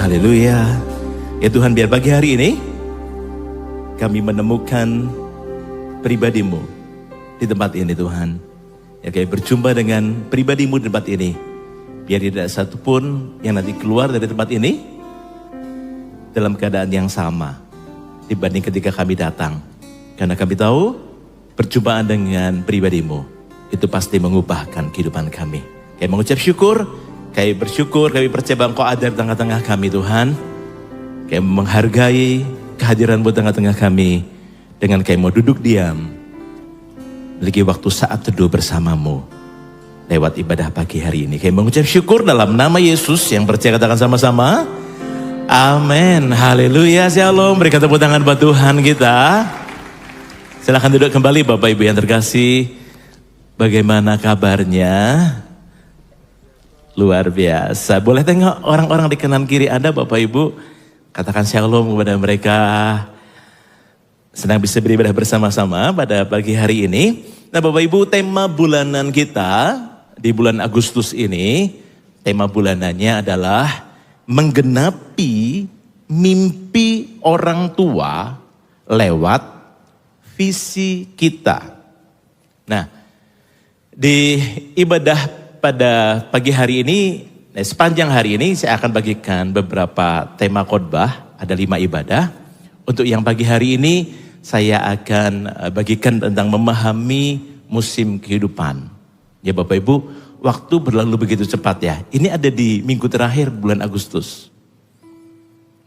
Haleluya. Ya Tuhan, biar pagi hari ini kami menemukan pribadi-Mu di tempat ini Tuhan. Ya kami berjumpa dengan pribadi-Mu di tempat ini. Biar tidak satu pun yang nanti keluar dari tempat ini dalam keadaan yang sama dibanding ketika kami datang. Karena kami tahu perjumpaan dengan pribadi-Mu itu pasti mengubahkan kehidupan kami. Kami mengucap syukur, kami bersyukur, kami percaya bahwa Engkau ada di tengah-tengah kami Tuhan. Kami menghargai kehadiran-Mu tengah-tengah kami. Dengan kami mau duduk diam, memiliki waktu saat teduh bersama-Mu lewat ibadah pagi hari ini. Kami mengucap syukur dalam nama Yesus yang percaya, katakan sama-sama. Amin. Haleluya. Shalom. Berikan tepuk tangan buat Tuhan kita. Silakan duduk kembali Bapak Ibu yang terkasih. Bagaimana kabarnya? Luar biasa. Boleh tengok orang-orang di kanan kiri Anda Bapak Ibu. Katakan shalom kepada mereka. Senang bisa beribadah bersama-sama pada pagi hari ini. Nah Bapak Ibu, tema bulanan kita di bulan Agustus ini, tema bulanannya adalah menggenapi mimpi orang tua lewat visi kita. Nah, di ibadah pada pagi hari ini, sepanjang hari ini saya akan bagikan beberapa tema khotbah, ada 5 ibadah. Untuk yang pagi hari ini saya akan bagikan tentang memahami musim kehidupan. Ya Bapak Ibu, waktu berlalu begitu cepat ya. Ini ada di minggu terakhir bulan Agustus.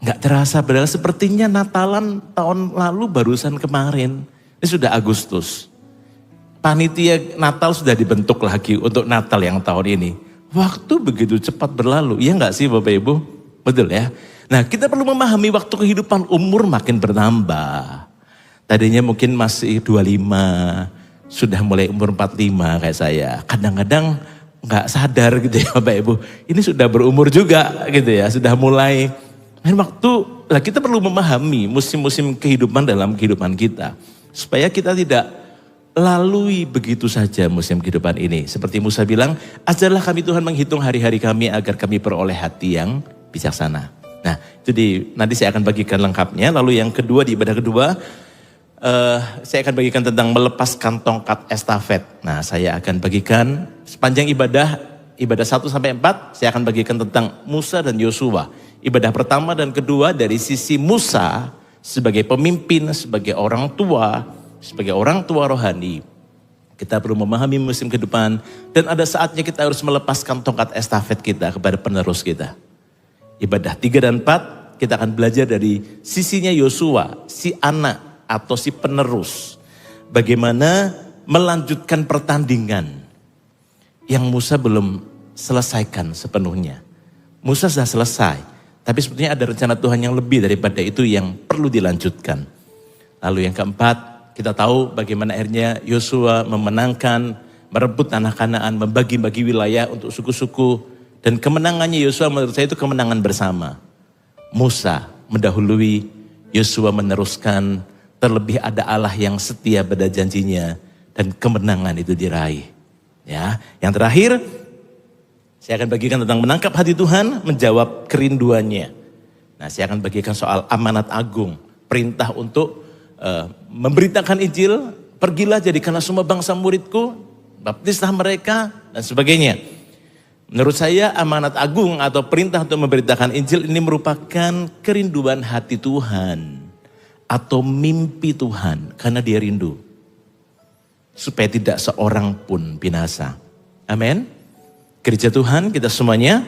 Nggak terasa, padahal sepertinya Natalan tahun lalu barusan kemarin. Ini sudah Agustus. Panitia Natal sudah dibentuk lagi untuk Natal yang tahun ini. Waktu begitu cepat berlalu, iya nggak sih Bapak Ibu? Betul ya? Nah kita perlu memahami waktu kehidupan, umur makin bertambah. Tadinya mungkin masih 25, sudah mulai umur 45 kayak saya. Kadang-kadang nggak sadar gitu ya Bapak Ibu. Ini sudah berumur juga gitu ya, sudah mulai. Dan waktu, nah kita perlu memahami musim-musim kehidupan dalam kehidupan kita. Supaya kita tidak lalui begitu saja musim kehidupan ini. Seperti Musa bilang, ajarlah kami Tuhan menghitung hari-hari kami agar kami peroleh hati yang bijaksana. Nah itu nanti saya akan bagikan lengkapnya. Lalu yang kedua, di ibadah kedua, saya akan bagikan tentang melepaskan tongkat estafet. Nah saya akan bagikan sepanjang ibadah 1 sampai 4, saya akan bagikan tentang Musa dan Yosua. Ibadah pertama dan kedua dari sisi Musa sebagai pemimpin, sebagai orang tua rohani. Kita perlu memahami musim kehidupan dan ada saatnya kita harus melepaskan tongkat estafet kita kepada penerus kita. Ibadah 3 dan 4 kita akan belajar dari sisinya Yosua, si anak atau si penerus. Bagaimana melanjutkan pertandingan yang Musa belum selesaikan sepenuhnya. Musa sudah selesai, tapi sebetulnya ada rencana Tuhan yang lebih daripada itu yang perlu dilanjutkan. Lalu yang keempat, kita tahu bagaimana akhirnya Yosua memenangkan, merebut tanah Kanaan, membagi-bagi wilayah untuk suku-suku. Dan kemenangannya Yosua menurut saya itu kemenangan bersama. Musa mendahului, Yosua meneruskan, terlebih ada Allah yang setia pada janjinya. Dan kemenangan itu diraih. Ya, yang terakhir, saya akan bagikan tentang menangkap hati Tuhan, menjawab kerinduannya. Nah, saya akan bagikan soal amanat agung, perintah untuk memberitakan Injil, pergilah jadikanlah semua bangsa muridku, baptislah mereka dan sebagainya. Menurut saya amanat agung atau perintah untuk memberitakan Injil ini merupakan kerinduan hati Tuhan atau mimpi Tuhan karena Dia rindu supaya tidak seorang pun binasa. Amin. Gereja Tuhan, kita semuanya,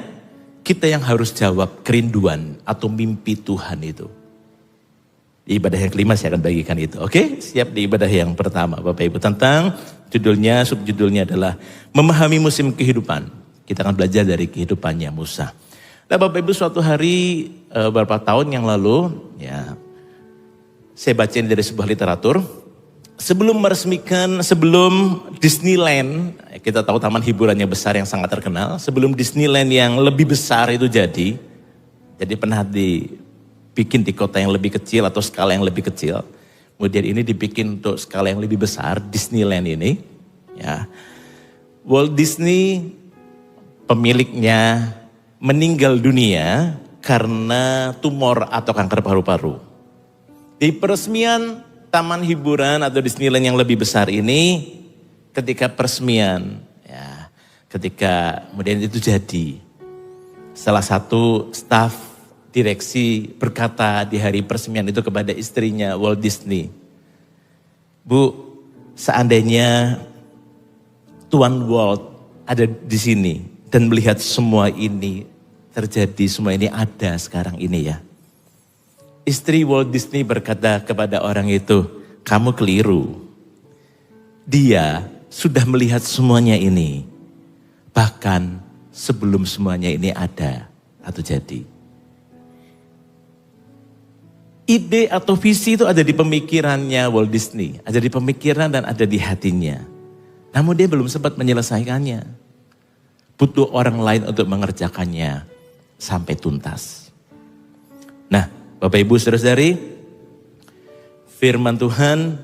kita yang harus jawab kerinduan atau mimpi Tuhan itu. Di ibadah yang kelima saya akan bagikan itu. Oke, siap di ibadah yang pertama Bapak Ibu tentang subjudulnya adalah memahami musim kehidupan. Kita akan belajar dari kehidupannya Musa. Nah Bapak Ibu, suatu hari beberapa tahun yang lalu, ya saya baca ini dari sebuah literatur. Sebelum Disneyland, kita tahu taman hiburan yang besar yang sangat terkenal. Sebelum Disneyland yang lebih besar itu jadi pernah dibikin di kota yang lebih kecil atau skala yang lebih kecil. Kemudian ini dibikin untuk skala yang lebih besar, Disneyland ini. Ya. Walt Disney pemiliknya meninggal dunia karena tumor atau kanker paru-paru. Di peresmian taman hiburan atau Disneyland yang lebih besar ini, ketika peresmian, ya, ketika kemudian itu jadi, salah satu staf direksi berkata di hari peresmian itu kepada istrinya Walt Disney, "Bu, seandainya Tuan Walt ada di sini dan melihat semua ini terjadi, semua ini ada sekarang ini ya." Istri Walt Disney berkata kepada orang itu, "Kamu keliru. Dia sudah melihat semuanya ini. Bahkan sebelum semuanya ini ada atau jadi." Ide atau visi itu ada di pemikirannya Walt Disney. Ada di pemikiran dan ada di hatinya. Namun dia belum sempat menyelesaikannya. Butuh orang lain untuk mengerjakannya sampai tuntas. Nah, Bapak Ibu Saudara-saudari, firman Tuhan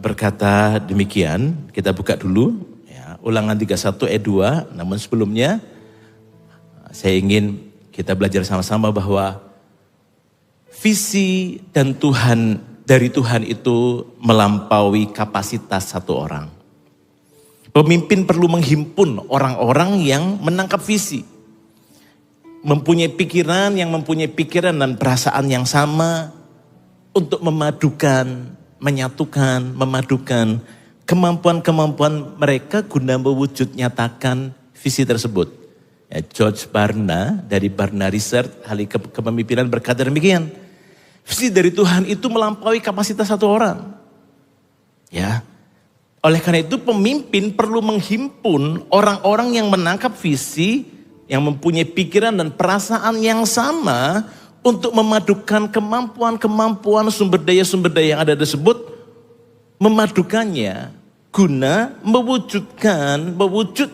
berkata demikian. Kita buka dulu ya, Ulangan 31 ayat 2. Namun sebelumnya saya ingin kita belajar sama-sama bahwa visi dan dari Tuhan itu melampaui kapasitas satu orang. Pemimpin perlu menghimpun orang-orang yang menangkap visi. Mempunyai pikiran dan perasaan yang sama untuk memadukan kemampuan-kemampuan mereka guna mewujud nyatakan visi tersebut. Ya, George Barna dari Barna Research, ahli kepemimpinan berkata demikian. Visi dari Tuhan itu melampaui kapasitas satu orang. Ya. Oleh karena itu pemimpin perlu menghimpun orang-orang yang menangkap visi, yang mempunyai pikiran dan perasaan yang sama untuk memadukan kemampuan-kemampuan sumber daya yang ada tersebut, memadukannya guna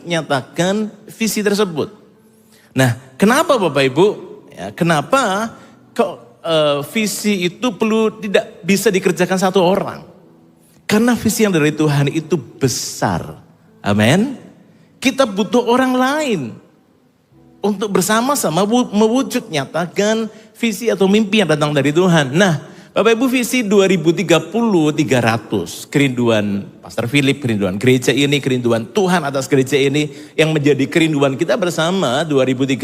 nyatakan visi tersebut. Nah, kenapa Bapak Ibu? Ya, kenapa kok visi itu tidak bisa dikerjakan satu orang? Karena visi yang dari Tuhan itu besar. Amin. Kita butuh orang lain untuk bersama-sama mewujud nyatakan visi atau mimpi yang datang dari Tuhan. Nah, Bapak Ibu, visi 2030-300. Kerinduan Pastor Philip, kerinduan gereja ini, kerinduan Tuhan atas gereja ini yang menjadi kerinduan kita bersama. 2030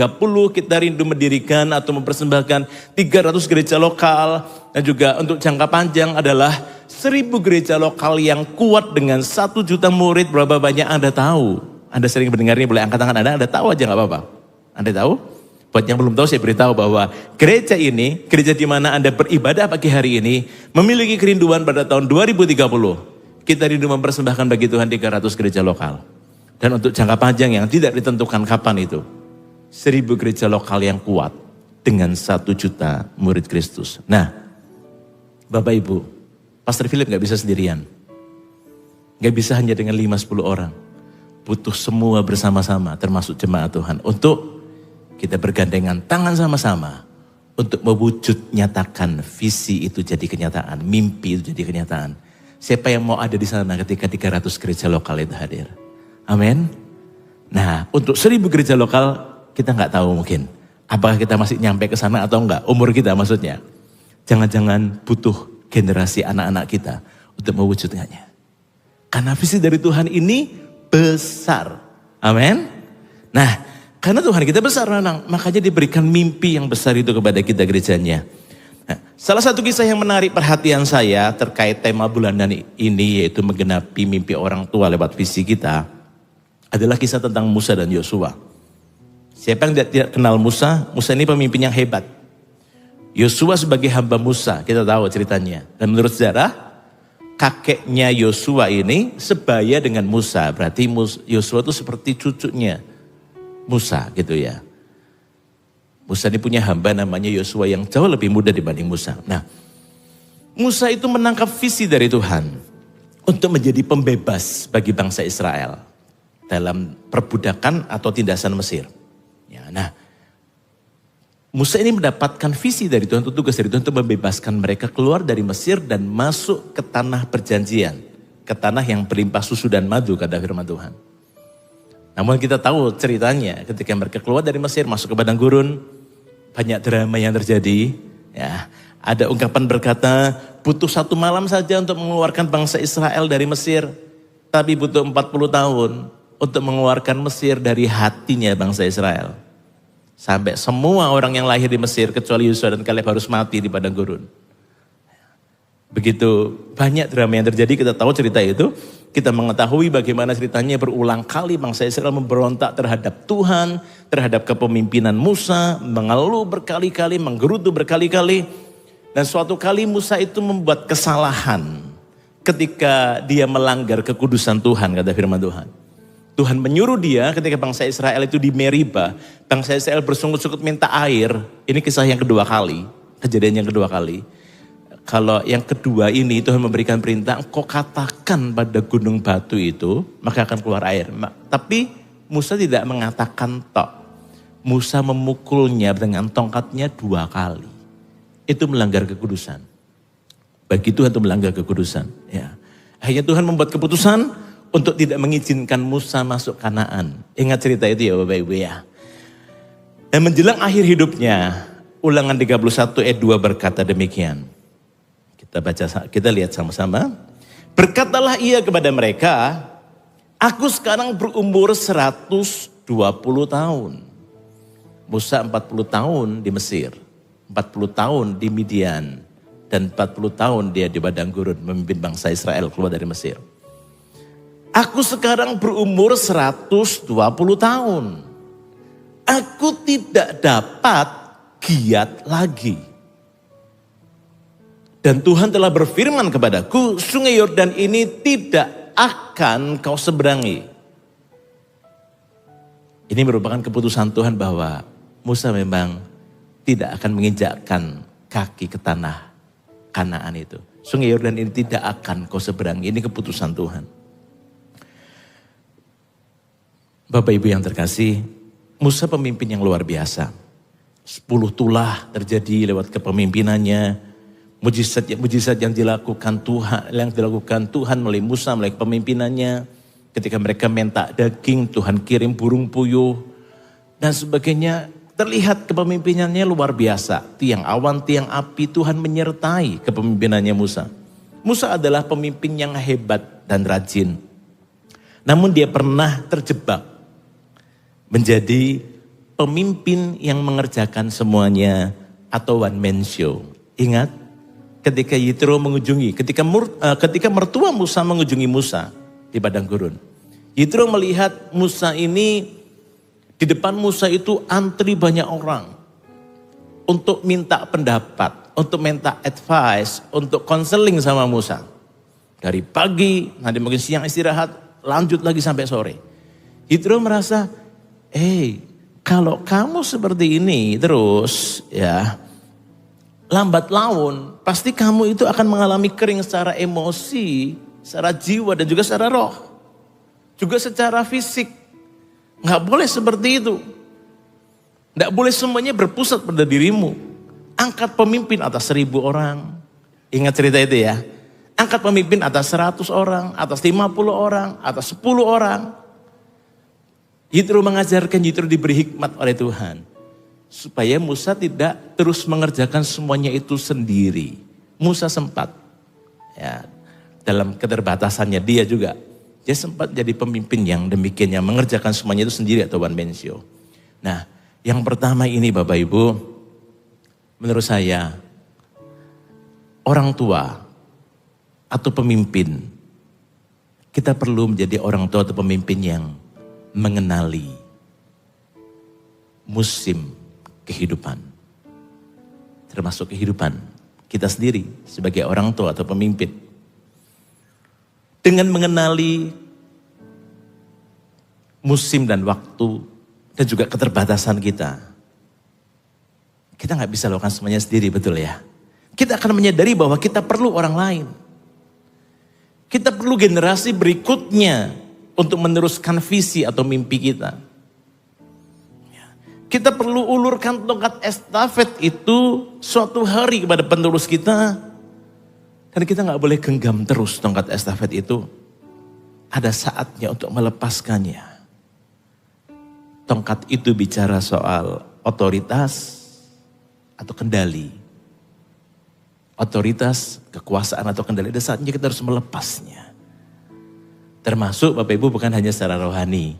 kita rindu mendirikan atau mempersembahkan 300 gereja lokal. Dan juga untuk jangka panjang adalah 1000 gereja lokal yang kuat dengan 1 juta murid. Berapa banyak Anda tahu? Anda sering mendengar ini, boleh angkat tangan Anda tahu aja gak apa-apa. Anda tahu? Buat yang belum tahu saya beritahu bahwa gereja ini, gereja di mana Anda beribadah pagi hari ini, memiliki kerinduan pada tahun 2030. Kita rindu mempersembahkan bagi Tuhan 300 gereja lokal. Dan untuk jangka panjang yang tidak ditentukan kapan itu, 1000 gereja lokal yang kuat dengan 1 juta murid Kristus. Nah, Bapak Ibu, Pastor Philip gak bisa sendirian. Gak bisa hanya dengan 5-10 orang. Butuh semua bersama-sama termasuk jemaat Tuhan untuk kita bergandengan tangan sama-sama untuk mewujud nyatakan visi itu jadi kenyataan, mimpi itu jadi kenyataan. Siapa yang mau ada di sana ketika 300 gereja lokal itu hadir? Amin. Nah, untuk 1000 gereja lokal kita nggak tahu mungkin. Apakah kita masih nyampe ke sana atau enggak? Umur kita maksudnya. Jangan-jangan butuh generasi anak-anak kita untuk mewujudkannya. Karena visi dari Tuhan ini besar. Amin. Nah, karena Tuhan kita besar, makanya diberikan mimpi yang besar itu kepada kita gerejanya. Nah, salah satu kisah yang menarik perhatian saya terkait tema bulanan ini, yaitu menggenapi mimpi orang tua lewat visi kita, adalah kisah tentang Musa dan Yosua. Siapa yang tidak kenal Musa? Musa ini pemimpin yang hebat. Yosua sebagai hamba Musa, kita tahu ceritanya. Dan menurut sejarah, kakeknya Yosua ini sebaya dengan Musa. Berarti Yosua itu seperti cucunya Musa gitu ya. Musa ini punya hamba namanya Yosua yang jauh lebih muda dibanding Musa. Nah, Musa itu menangkap visi dari Tuhan untuk menjadi pembebas bagi bangsa Israel dalam perbudakan atau tindasan Mesir. Ya, nah, Musa ini mendapatkan visi dari Tuhan, tugas dari Tuhan untuk membebaskan mereka keluar dari Mesir dan masuk ke tanah perjanjian, ke tanah yang berlimpah susu dan madu, kata firman Tuhan. Namun kita tahu ceritanya ketika mereka keluar dari Mesir masuk ke padang gurun, banyak drama yang terjadi. Ya, ada ungkapan berkata, butuh 1 malam saja untuk mengeluarkan bangsa Israel dari Mesir. Tapi butuh 40 tahun untuk mengeluarkan Mesir dari hatinya bangsa Israel. Sampai semua orang yang lahir di Mesir kecuali Yosua dan Kaleb harus mati di padang gurun. Begitu banyak drama yang terjadi, kita tahu cerita itu. Kita mengetahui bagaimana ceritanya berulang kali bangsa Israel memberontak terhadap Tuhan, terhadap kepemimpinan Musa, mengeluh berkali-kali, menggerutu berkali-kali. Dan suatu kali Musa itu membuat kesalahan ketika dia melanggar kekudusan Tuhan, kata firman Tuhan. Tuhan menyuruh dia ketika bangsa Israel itu di Meriba, bangsa Israel bersungut-sungut minta air. Ini kisah yang kedua kali, kejadian yang kedua kali. Kalau yang kedua ini Tuhan memberikan perintah, engkau katakan pada gunung batu itu, maka akan keluar air. Tapi Musa tidak mengatakan tok. Musa memukulnya dengan tongkatnya 2 kali. Itu melanggar kekudusan. Bagi Tuhan itu melanggar kekudusan. Ya. Akhirnya Tuhan membuat keputusan untuk tidak mengizinkan Musa masuk Kanaan. Ingat cerita itu ya Bapak Ibu ya. Dan menjelang akhir hidupnya, Ulangan 31 ayat 2 berkata demikian. Kita lihat sama-sama. Berkatalah ia kepada mereka, aku sekarang berumur 120 tahun. Musa 40 tahun di Mesir, 40 tahun di Midian, dan 40 tahun dia di padang gurun memimpin bangsa Israel keluar dari Mesir. Aku sekarang berumur 120 tahun. Aku tidak dapat giat lagi. Dan Tuhan telah berfirman kepadaku, sungai Yordan ini tidak akan kau seberangi. Ini merupakan keputusan Tuhan bahwa Musa memang tidak akan menginjakkan kaki ke tanah Kanaan itu. Sungai Yordan ini tidak akan kau seberangi. Ini keputusan Tuhan. Bapak Ibu yang terkasih, Musa pemimpin yang luar biasa. 10 tulah terjadi lewat kepemimpinannya. Mujizat yang dilakukan Tuhan melalui Musa, melalui kepemimpinannya. Ketika mereka minta daging, Tuhan kirim burung puyuh dan sebagainya. Terlihat kepemimpinannya luar biasa. Tiang awan, tiang api, Tuhan menyertai kepemimpinannya Musa. Musa adalah pemimpin yang hebat dan rajin. Namun dia pernah terjebak menjadi pemimpin yang mengerjakan semuanya atau one man show. Ingat? Ketika Yitro mengunjungi, ketika mertua Musa mengunjungi Musa di padang gurun. Yitro melihat Musa ini, di depan Musa itu antri banyak orang. Untuk minta pendapat, untuk minta advice, untuk konseling sama Musa. Dari pagi, nanti mungkin siang istirahat, lanjut lagi sampai sore. Yitro merasa, kalau kamu seperti ini terus ya, lambat laun, pasti kamu itu akan mengalami kering secara emosi, secara jiwa dan juga secara roh. Juga secara fisik. Nggak boleh seperti itu. Nggak boleh semuanya berpusat pada dirimu. Angkat pemimpin atas 1000 orang. Ingat cerita itu ya. Angkat pemimpin atas 100 orang, atas 50 orang, atas 10 orang. Yitro mengajarkan, Yitro diberi hikmat oleh Tuhan. Supaya Musa tidak terus mengerjakan semuanya itu sendiri. Musa sempat, ya, dalam keterbatasannya dia juga. Dia sempat jadi pemimpin yang demikian, yang mengerjakan semuanya itu sendiri atau one man show. Nah, yang pertama ini Bapak Ibu, menurut saya, orang tua atau pemimpin, kita perlu menjadi orang tua atau pemimpin yang mengenali musim kehidupan. Termasuk kehidupan kita sendiri sebagai orang tua atau pemimpin. Dengan mengenali musim dan waktu dan juga keterbatasan kita. Kita gak bisa lakukan semuanya sendiri, betul ya? Kita akan menyadari bahwa kita perlu orang lain. Kita perlu generasi berikutnya untuk meneruskan visi atau mimpi kita. Kita perlu ulurkan tongkat estafet itu suatu hari kepada penerus kita. Dan kita gak boleh genggam terus tongkat estafet itu. Ada saatnya untuk melepaskannya. Tongkat itu bicara soal otoritas, atau kendali. Otoritas, kekuasaan atau kendali, ada saatnya kita harus melepasnya. Termasuk Bapak Ibu bukan hanya secara rohani,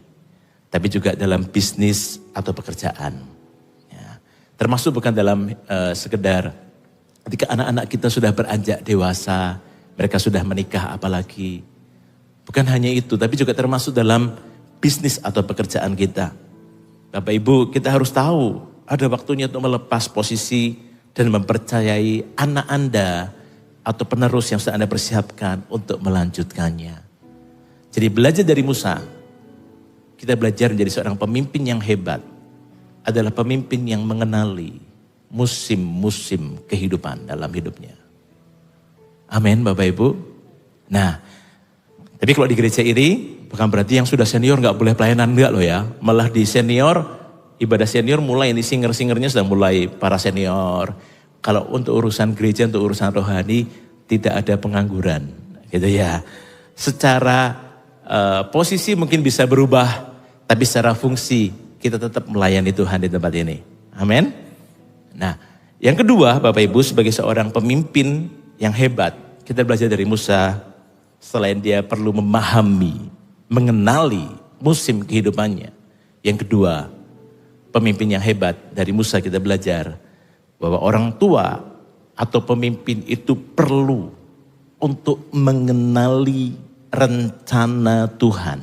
tapi juga dalam bisnis atau pekerjaan. Ya. Termasuk bukan dalam sekedar ketika anak-anak kita sudah beranjak dewasa, mereka sudah menikah apalagi. Bukan hanya itu, tapi juga termasuk dalam bisnis atau pekerjaan kita. Bapak Ibu, kita harus tahu ada waktunya untuk melepas posisi dan mempercayai anak Anda atau penerus yang sudah Anda persiapkan untuk melanjutkannya. Jadi belajar dari Musa, kita belajar menjadi seorang pemimpin yang hebat, adalah pemimpin yang mengenali musim-musim kehidupan dalam hidupnya. Amin Bapak Ibu. Nah, tapi kalau di gereja ini, bukan berarti yang sudah senior gak boleh pelayanan, enggak loh ya. Malah di senior, ibadah senior mulai, ini singer-singernya sudah mulai para senior. Kalau untuk urusan gereja, untuk urusan rohani, tidak ada pengangguran. Gitu ya. Secara posisi mungkin bisa berubah, tapi secara fungsi kita tetap melayani Tuhan di tempat ini. Amin. Nah, yang kedua Bapak Ibu sebagai seorang pemimpin yang hebat, kita belajar dari Musa, selain dia perlu memahami, mengenali musim kehidupannya. Yang kedua, pemimpin yang hebat dari Musa kita belajar bahwa orang tua atau pemimpin itu perlu untuk mengenali rencana Tuhan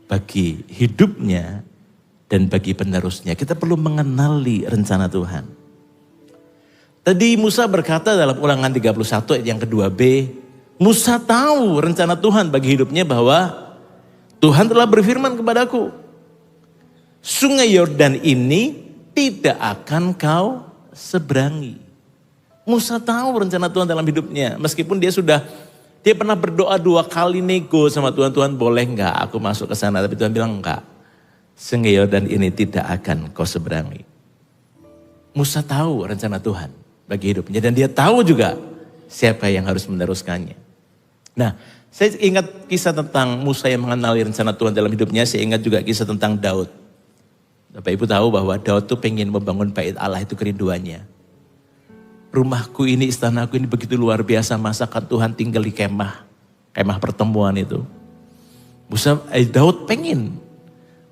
bagi hidupnya dan bagi penerusnya. Kita perlu mengenali rencana Tuhan. Tadi Musa berkata dalam Ulangan 31 ayat yang kedua B, Musa tahu rencana Tuhan bagi hidupnya bahwa Tuhan telah berfirman kepadaku, Sungai Yordan ini tidak akan kau seberangi. Musa tahu rencana Tuhan dalam hidupnya. Meskipun dia pernah berdoa 2 kali nego sama Tuhan. Tuhan boleh enggak aku masuk ke sana. Tapi Tuhan bilang enggak. Sungai Yordan ini tidak akan kau seberangi. Musa tahu rencana Tuhan bagi hidupnya. Dan dia tahu juga siapa yang harus meneruskannya. Nah, saya ingat kisah tentang Musa yang mengenali rencana Tuhan dalam hidupnya. Saya ingat juga kisah tentang Daud. Bapak Ibu tahu bahwa Daud tuh pengen membangun bait Allah, itu kerinduannya. Rumahku ini, istanaku ini begitu luar biasa, masakan Tuhan tinggal di kemah pertemuan itu. Daud pengen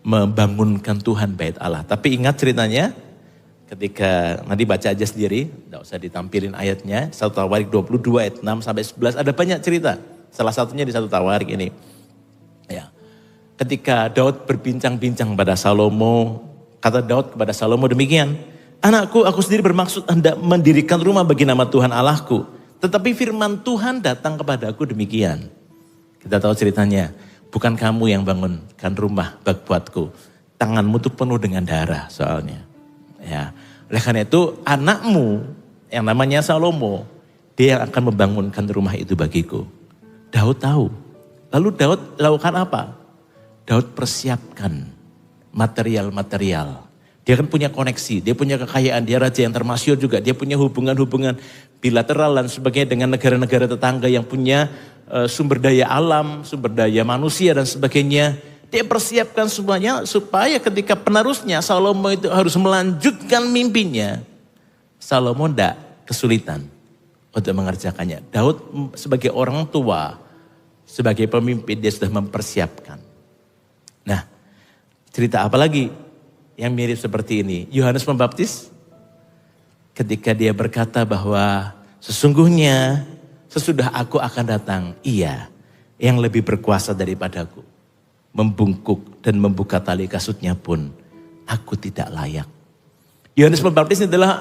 membangunkan Tuhan bait Allah. Tapi ingat ceritanya, ketika nanti baca aja sendiri, tidak usah ditampilin ayatnya, 1 Tawarik 22 ayat 6 sampai 11, ada banyak cerita. Salah satunya di 1 Tawarik ini. Ya. Ketika Daud berbincang-bincang pada Salomo, kata Daud kepada Salomo demikian, Anakku, aku sendiri bermaksud hendak mendirikan rumah bagi nama Tuhan Allahku. Tetapi firman Tuhan datang kepadaku demikian. Kita tahu ceritanya, bukan kamu yang bangunkan rumah buatku. Tanganmu tuh penuh dengan darah soalnya. Ya. Oleh karena itu anakmu yang namanya Salomo, dia yang akan membangunkan rumah itu bagiku. Daud tahu. Lalu Daud lakukan apa? Daud persiapkan material-material. Dia kan punya koneksi, dia punya kekayaan, dia raja yang termasyhur juga. Dia punya hubungan-hubungan bilateral dan sebagainya dengan negara-negara tetangga yang punya sumber daya alam, sumber daya manusia dan sebagainya. Dia persiapkan semuanya supaya ketika penerusnya Salomo itu harus melanjutkan mimpinya. Salomo tidak kesulitan untuk mengerjakannya. Daud sebagai orang tua, sebagai pemimpin dia sudah mempersiapkan. Nah, cerita apa lagi yang mirip seperti ini? Yohanes Pembaptis ketika dia berkata bahwa sesungguhnya sesudah aku akan datang, ia yang lebih berkuasa daripadaku. Membungkuk dan membuka tali kasutnya pun aku tidak layak. Yohanes Pembaptis ini adalah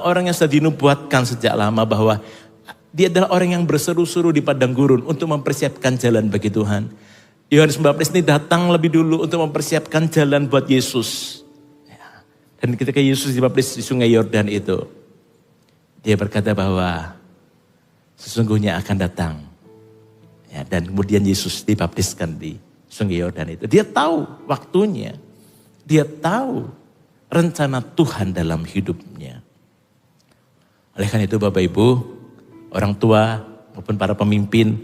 orang yang sudah dinubuatkan sejak lama bahwa dia adalah orang yang berseru-seru di padang gurun untuk mempersiapkan jalan bagi Tuhan. Yohanes Pembaptis ini datang lebih dulu untuk mempersiapkan jalan buat Yesus. Dan ketika Yesus dibaptis di Sungai Yordan itu, dia berkata bahwa sesungguhnya akan datang. Ya, dan kemudian Yesus dibaptiskan di Sungai Yordan itu. Dia tahu waktunya, dia tahu rencana Tuhan dalam hidupnya. Oleh karena itu Bapak Ibu, orang tua maupun para pemimpin,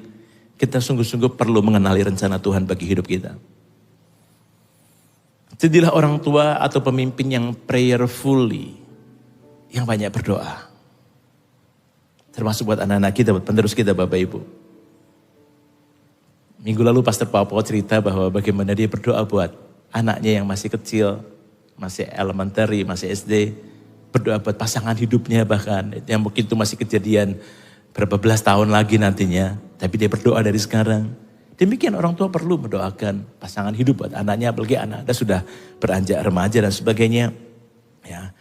kita sungguh-sungguh perlu mengenali rencana Tuhan bagi hidup kita. Jadilah orang tua atau pemimpin yang prayerfully, yang banyak berdoa. Termasuk buat anak-anak kita, buat penerus kita Bapak Ibu. Minggu lalu Pastor Papo cerita bahwa bagaimana dia berdoa buat anaknya yang masih kecil, masih elementary, masih SD. Berdoa buat pasangan hidupnya bahkan, yang mungkin itu masih kejadian berapa belas tahun lagi nantinya. Tapi dia berdoa dari sekarang. Demikian orang tua perlu mendoakan pasangan hidup buat anaknya, apalagi anak Anda sudah beranjak remaja dan sebagainya. Ya.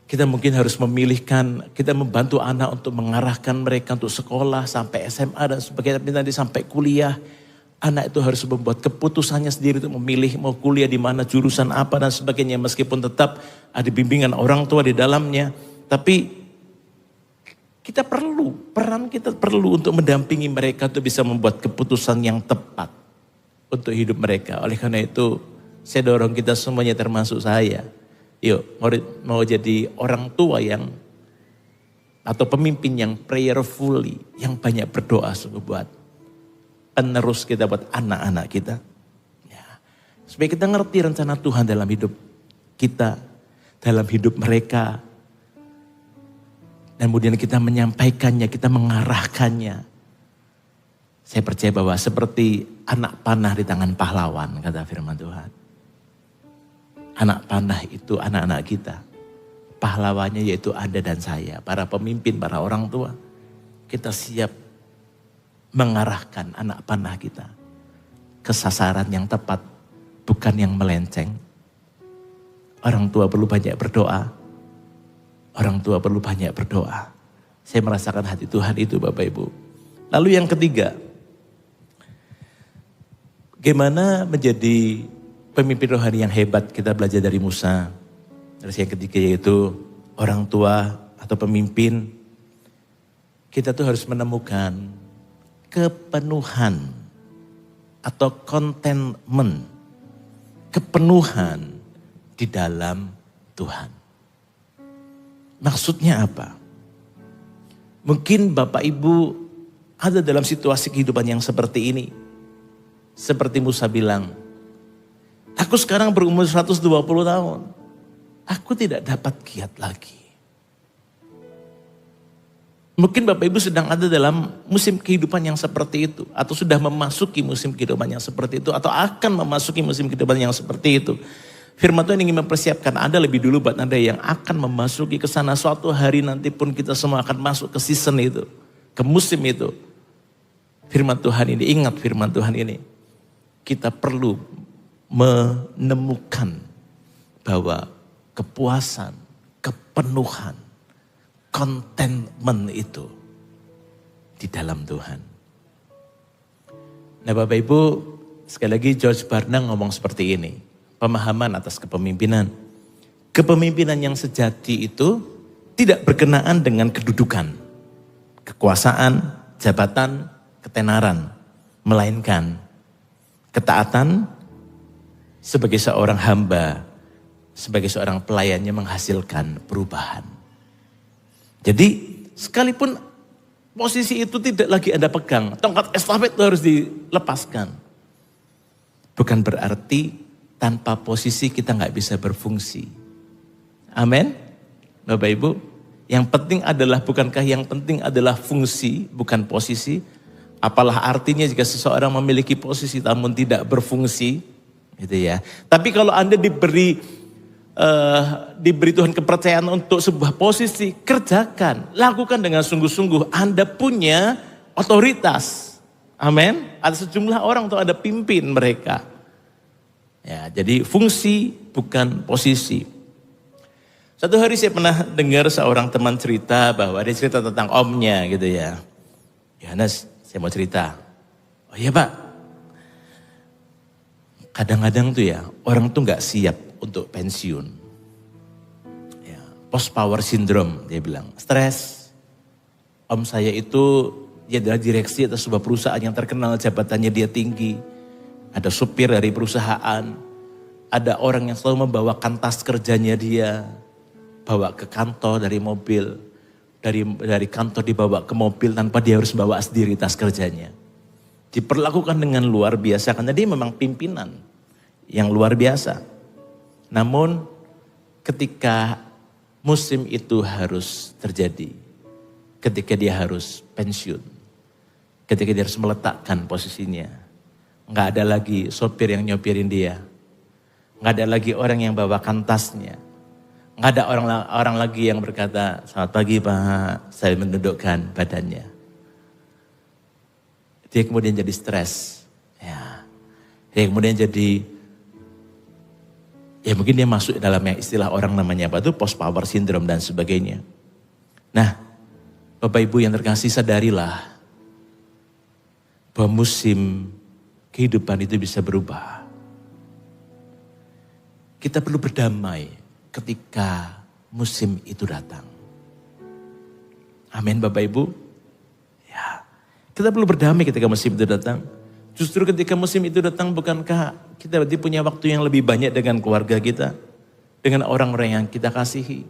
Kita mungkin harus memilihkan, kita membantu anak untuk mengarahkan mereka untuk sekolah sampai SMA dan sebagainya. Tapi nanti sampai kuliah, anak itu harus membuat keputusannya sendiri untuk memilih mau kuliah di mana, jurusan apa dan sebagainya. Meskipun tetap ada bimbingan orang tua di dalamnya. Tapi kita peran kita perlu untuk mendampingi mereka untuk bisa membuat keputusan yang tepat untuk hidup mereka. Oleh karena itu, saya dorong kita semuanya termasuk saya. Yuk, mau jadi orang tua yang atau pemimpin yang prayerfully, yang banyak berdoa sungguh buat penerus kita, buat anak-anak kita. Ya. Supaya kita ngerti rencana Tuhan dalam hidup kita, dalam hidup mereka. Dan kemudian kita menyampaikannya, kita mengarahkannya. Saya percaya bahwa seperti anak panah di tangan pahlawan, kata firman Tuhan. Anak panah itu anak-anak kita. Pahlawannya yaitu Anda dan saya, para pemimpin, para orang tua. Kita siap mengarahkan anak panah kita ke sasaran yang tepat, bukan yang melenceng. Orang tua perlu banyak berdoa. Orang tua perlu banyak berdoa. Saya merasakan hati Tuhan itu Bapak Ibu. Lalu yang ketiga, bagaimana menjadi pemimpin rohani yang hebat? Kita belajar dari Musa. Terus yang ketiga yaitu orang tua atau pemimpin. Kita tuh harus menemukan kepenuhan atau contentment. Kepenuhan di dalam Tuhan. Maksudnya apa? Mungkin Bapak Ibu ada dalam situasi kehidupan yang seperti ini. Seperti Musa bilang, aku sekarang berumur 120 tahun. Aku tidak dapat giat lagi. Mungkin Bapak Ibu sedang ada dalam musim kehidupan yang seperti itu. Atau sudah memasuki musim kehidupan yang seperti itu. Atau akan memasuki musim kehidupan yang seperti itu. Firman Tuhan ingin mempersiapkan Anda lebih dulu buat Anda yang akan memasuki ke sana. Suatu hari nanti pun kita semua akan masuk ke season itu. Ke musim itu. Firman Tuhan ini, ingat firman Tuhan ini. Kita perlu menemukan bahwa kepuasan, kepenuhan, contentment itu di dalam Tuhan. Nah Bapak Ibu, sekali lagi George Barna ngomong seperti ini. Pemahaman atas kepemimpinan. Kepemimpinan yang sejati itu tidak berkenaan dengan kedudukan, kekuasaan, jabatan, ketenaran. Melainkan ketaatan sebagai seorang hamba, sebagai seorang pelayannya menghasilkan perubahan. Jadi sekalipun posisi itu tidak lagi Anda pegang, tongkat estafet itu harus dilepaskan. Bukan berarti tanpa posisi kita nggak bisa berfungsi. Amin. Bapak Ibu, yang penting adalah, bukankah yang penting adalah fungsi, bukan posisi. Apalah artinya jika seseorang memiliki posisi namun tidak berfungsi, gitu ya. Tapi kalau Anda diberi Tuhan kepercayaan untuk sebuah posisi, kerjakan, lakukan dengan sungguh-sungguh. Anda punya otoritas. Amin. Ada sejumlah orang untuk Anda pimpin mereka. Ya, jadi fungsi bukan posisi. Satu hari saya pernah dengar seorang teman cerita bahwa dia cerita tentang omnya gitu ya. Yohanes, saya mau cerita. Oh iya Pak. Kadang-kadang tuh ya, orang tuh gak siap untuk pensiun. Ya, post power syndrome dia bilang. Stres. Om saya itu, dia adalah direksi atas sebuah perusahaan yang terkenal, jabatannya dia tinggi. Ada supir dari perusahaan, ada orang yang selalu membawakan tas kerjanya dia, bawa ke kantor dari mobil, dari kantor dibawa ke mobil tanpa dia harus bawa sendiri tas kerjanya. Diperlakukan dengan luar biasa karena dia memang pimpinan yang luar biasa. Namun ketika musim itu harus terjadi, ketika dia harus pensiun, ketika dia harus meletakkan posisinya, nggak ada lagi sopir yang nyopirin dia, nggak ada lagi orang yang bawakan tasnya, nggak ada orang lagi yang berkata, selamat pagi Pak, saya mendudukkan badannya. Dia kemudian jadi stres, ya. Dia kemudian jadi, ya mungkin dia masuk dalam yang istilah orang namanya apa itu post power syndrome dan sebagainya. Nah, Bapak Ibu yang terkasih, sadarilah bahwa musim kehidupan itu bisa berubah. Kita perlu berdamai ketika musim itu datang. Amin Bapak Ibu. Ya, kita perlu berdamai ketika musim itu datang. Justru ketika musim itu datang, bukankah kita berarti punya waktu yang lebih banyak dengan keluarga kita, dengan orang-orang yang kita kasihi.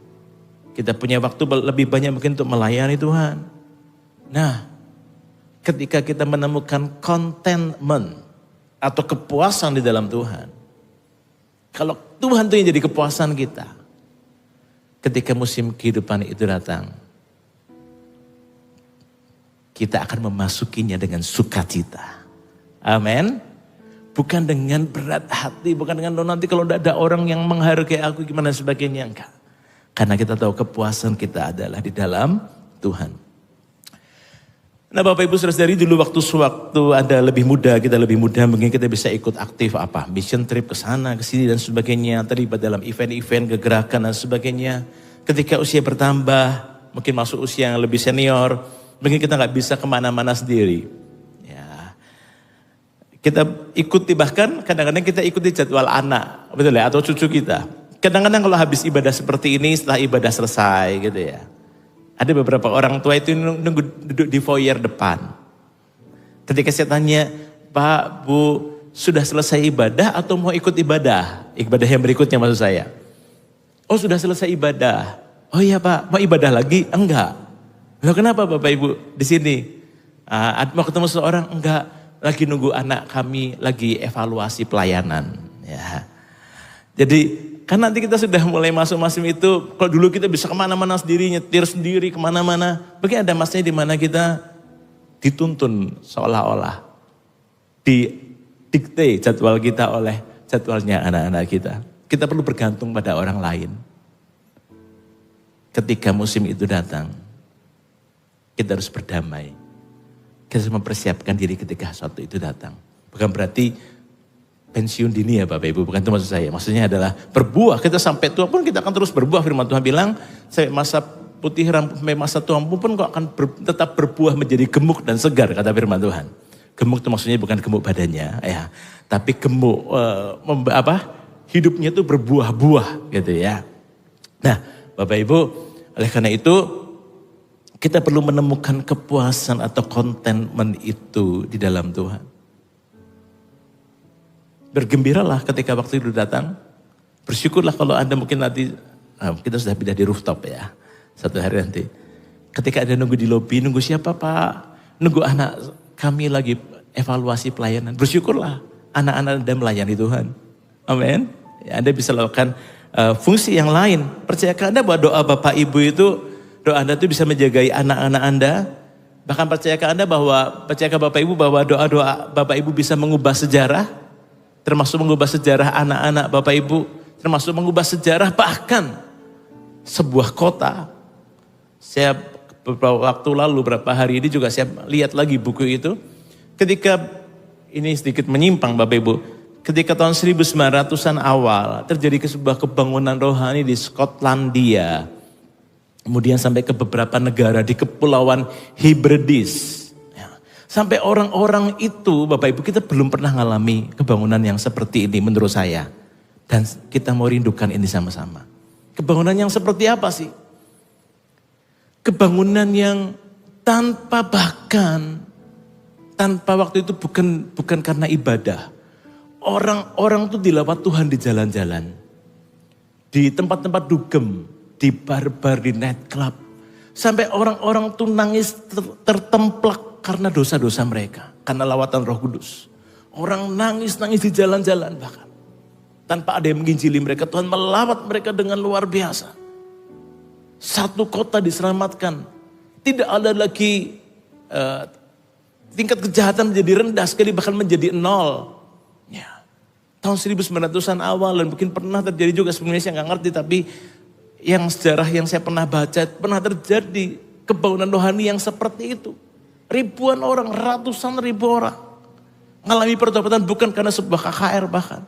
Kita punya waktu lebih banyak mungkin untuk melayani Tuhan. Nah, ketika kita menemukan contentment atau kepuasan di dalam Tuhan. Kalau Tuhan itu yang jadi kepuasan kita. Ketika musim kehidupan itu datang, kita akan memasukinya dengan sukacita. Amin. Bukan dengan berat hati, bukan dengan nanti kalau tidak ada orang yang menghargai aku gimana sebagainya, enggak. Karena kita tahu kepuasan kita adalah di dalam Tuhan. Nah Bapak Ibu Saudara-saudari, dulu waktu ada lebih muda, kita lebih muda, mungkin kita bisa ikut aktif apa, mission trip ke sana, ke sini dan sebagainya, terlibat dalam event-event, kegerakan dan sebagainya. Ketika usia bertambah, mungkin masuk usia yang lebih senior, mungkin kita nggak bisa kemana-mana sendiri. Ya, kita ikuti, bahkan kadang-kadang kita ikuti jadwal anak, betul ya, atau cucu kita. Kadang-kadang kalau habis ibadah seperti ini, setelah ibadah selesai gitu ya. Ada beberapa orang tua itu nunggu duduk di foyer depan. Ketika saya tanya, Pak, Bu, sudah selesai ibadah atau mau ikut ibadah? Ibadah yang berikutnya maksud saya. Oh sudah selesai ibadah. Oh iya Pak, mau ibadah lagi? Enggak. Loh kenapa Bapak Ibu di sini? Mau ketemu seseorang? Enggak. Lagi nunggu anak kami lagi evaluasi pelayanan. Ya. Jadi kan nanti kita sudah mulai masuk musim itu, kalau dulu kita bisa kemana-mana sendiri, nyetir sendiri kemana-mana. Mungkin ada masanya di mana kita dituntun seolah-olah didikte jadwal kita oleh jadwalnya anak-anak kita. Kita perlu bergantung pada orang lain. Ketika musim itu datang, kita harus berdamai. Kita harus mempersiapkan diri ketika suatu itu datang. Bukan berarti pensiun dini ya Bapak Ibu, bukan itu maksud saya. Maksudnya adalah berbuah, kita sampai tua pun kita akan terus berbuah. Firman Tuhan bilang, sampai masa putih rambut, sampai masa tua pun kok akan tetap berbuah menjadi gemuk dan segar, kata firman Tuhan. Gemuk itu maksudnya bukan gemuk badannya, ya, tapi gemuk, hidupnya itu berbuah-buah gitu ya. Nah Bapak Ibu, oleh karena itu kita perlu menemukan kepuasan atau contentment itu di dalam Tuhan. Bergembiralah ketika waktu itu datang. Bersyukurlah kalau Anda mungkin nanti, kita sudah pindah di rooftop ya. Satu hari nanti. Ketika Anda nunggu di lobi, nunggu siapa Pak? Nunggu anak kami lagi evaluasi pelayanan. Bersyukurlah anak-anak Anda melayani Tuhan. Amin. Ya, Anda bisa lakukan fungsi yang lain. Percayakah Anda bahwa doa Bapak Ibu itu, doa Anda itu bisa menjagai anak-anak Anda? Bahkan percayakah Bapak Ibu bahwa doa-doa Bapak Ibu bisa mengubah sejarah? Termasuk mengubah sejarah anak-anak Bapak Ibu, termasuk mengubah sejarah bahkan sebuah kota. Saya beberapa waktu lalu, beberapa hari ini juga saya lihat lagi buku itu. Ketika ini sedikit menyimpang Bapak Ibu, ketika tahun 1900-an awal terjadi sebuah kebangunan rohani di Skotlandia. Kemudian sampai ke beberapa negara di Kepulauan Hebrides. Sampai orang-orang itu, Bapak Ibu, kita belum pernah mengalami kebangunan yang seperti ini menurut saya. Dan kita mau rindukan ini sama-sama. Kebangunan yang seperti apa sih? Kebangunan yang tanpa waktu itu bukan karena ibadah. Orang-orang itu dilawat Tuhan di jalan-jalan. Di tempat-tempat dugem, di bar-bar, di nightclub. Sampai orang-orang itu nangis tertemplak karena dosa-dosa mereka. Karena lawatan Roh Kudus. Orang nangis-nangis di jalan-jalan bahkan. Tanpa ada yang menginjili mereka, Tuhan melawat mereka dengan luar biasa. Satu kota diselamatkan. Tidak ada lagi tingkat kejahatan menjadi rendah sekali, bahkan menjadi nol. Ya. Tahun 1900-an awal, dan mungkin pernah terjadi juga sebenarnya saya nggak ngerti, tapi yang sejarah yang saya pernah baca, pernah terjadi kebangunan rohani yang seperti itu. Ribuan orang, ratusan ribu orang mengalami pertobatan bukan karena sebuah KKR bahkan.